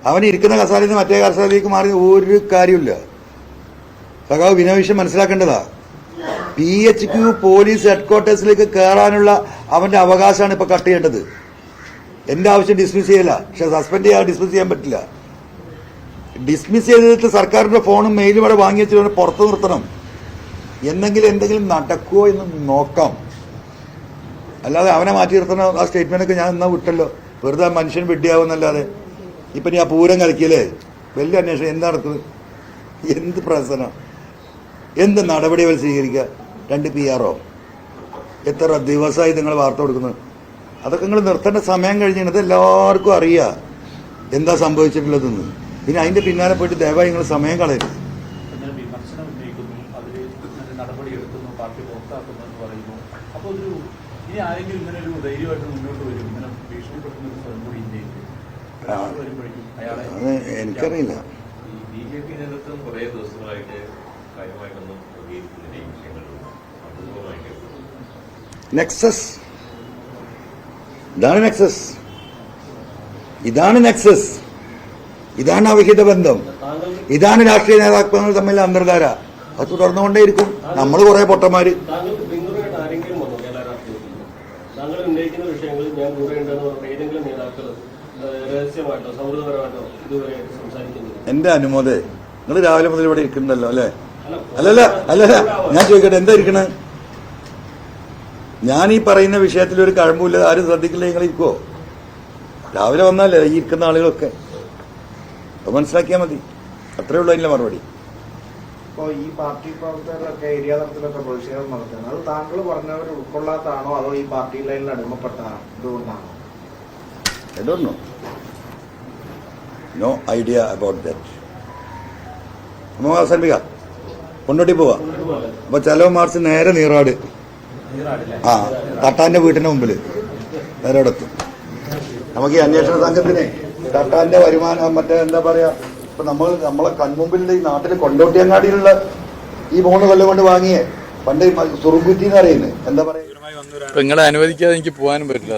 അവൻ ഇരിക്കുന്ന കസാലയിൽ നിന്ന് മറ്റേ കസാലയിലേക്ക് മാറി ഒരു കാര്യമില്ല. സഖാവ് വിനോവിഷം മനസ്സിലാക്കേണ്ടതാ. PHQ പോലീസ് ഹെഡ്ക്വാർട്ടേഴ്സിലേക്ക് കയറാനുള്ള അവന്റെ അവകാശമാണ് ഇപ്പൊ കട്ട് ചെയ്യേണ്ടത്. എന്റെ ആവശ്യം ഡിസ്മിസ് ചെയ്യല, പക്ഷെ സസ്പെൻഡ് ചെയ്യാൻ ഡിസ്മിസ് ചെയ്യാൻ പറ്റില്ല. ഡിസ്മിസ് ചെയ്തിട്ട് സർക്കാരിന്റെ ഫോണും മെയിലും അവിടെ വാങ്ങി വെച്ചിട്ട് പുറത്തു നിർത്തണം. എന്തെങ്കിലും നടക്കുമോ എന്ന് നോക്കാം. അല്ലാതെ അവനെ മാറ്റി നിർത്തണ ആ സ്റ്റേറ്റ്മെന്റൊക്കെ ഞാൻ എന്നാ വിട്ടല്ലോ. വെറുതെ മനുഷ്യൻ വെട്ടിയാവുന്നല്ലാതെ. ഇപ്പൊ നീ ആ പൂരം കളിക്കല്ലേ, വലിയ അന്വേഷണം എന്താ നടക്കുന്നത്? എന്ത് പ്രശ്നം, എന്ത് നടപടികൾ സ്വീകരിക്കുക? 2 PRO എത്ര ദിവസമായി നിങ്ങൾ വാർത്ത കൊടുക്കുന്നത്? അതൊക്കെ നിങ്ങൾ നിർത്തേണ്ട സമയം കഴിഞ്ഞത് എല്ലാവർക്കും അറിയാം എന്താ സംഭവിച്ചിട്ടുള്ളതെന്ന്. പിന്നെ അതിന്റെ പിന്നാലെ പോയിട്ട് ദയവായി നിങ്ങൾ സമയം കളയരുത്. അത് എനിക്കറിയില്ല. നെക്സസ്, ഇതാണ് നെക്സസ്, ഇതാണ് അവിഹിത ബന്ധം, ഇതാണ് രാഷ്ട്രീയ നേതാക്കൾ തമ്മിൽ അന്തർധാര. അത് തുടർന്നുകൊണ്ടേയിരിക്കും. നമ്മൾ കുറെ പൊട്ടന്മാര്. എന്റെ അനുമോദേ, നിങ്ങൾ രാവിലെ മുതൽ ഇവിടെ ഇരിക്കുന്നുണ്ടല്ലോ അല്ലേ? അല്ലല്ല, ഞാൻ ചോദിക്കട്ടെ, എന്താ ഇരിക്കണേ? ഞാൻ ഈ പറയുന്ന വിഷയത്തിൽ ഒരു കഴമ്പില്ല, ആരും ശ്രദ്ധിക്കില്ല. നിങ്ങൾ ഇരിക്കുവോ? രാവിലെ വന്നാലേ ഈ ഇരിക്കുന്ന ആളുകളൊക്കെ അത് മനസ്സിലാക്കിയാൽ മതി. അത്രേ ഉള്ളൂ അതിന്റെ മറുപടി. ഇപ്പോൾ ഈ പാർട്ടി പ്രവർത്തകരൊക്കെ ഏരിയ തലത്തിലൊക്കെ പ്രതിഷേധം നടത്തുന്നത് അത് താങ്കൾ പറഞ്ഞവർ ഉൾക്കൊള്ളാത്താണോ അതോ ഈ പാർട്ടി ലൈനിൽ അടിമപ്പെട്ടതാണോ, ഇതുകൊണ്ടാണോ? I don't know. No idea about that. നമുക്ക് അവസാനിപ്പിക്കാം. കൊണ്ടോട്ടി പോവാ. അപ്പൊ ചെലവ് മാർച്ച് നേരെ നീറാട്, തട്ടാന്റെ വീട്ടിന്റെ മുമ്പില് നേരെ അവിടെ എത്തും. നമുക്ക് ഈ അന്വേഷണ സംഘത്തിന് തട്ടാന്റെ വരുമാനം മറ്റേ എന്താ പറയാ, ഇപ്പൊ നമ്മളെ കൺമുമ്പിലുള്ള ഈ നാട്ടില് കൊണ്ടോട്ടിയങ്ങാടിയിലുള്ള ഈ 3 കൊല്ലം കൊണ്ട് വാങ്ങിയേ പണ്ട് സുറുകുറ്റി എന്ന് പറയുന്നത് എന്താ പറയാ, നിങ്ങളെ അനുവദിക്കാതെ എനിക്ക് പോകാനും പറ്റില്ല.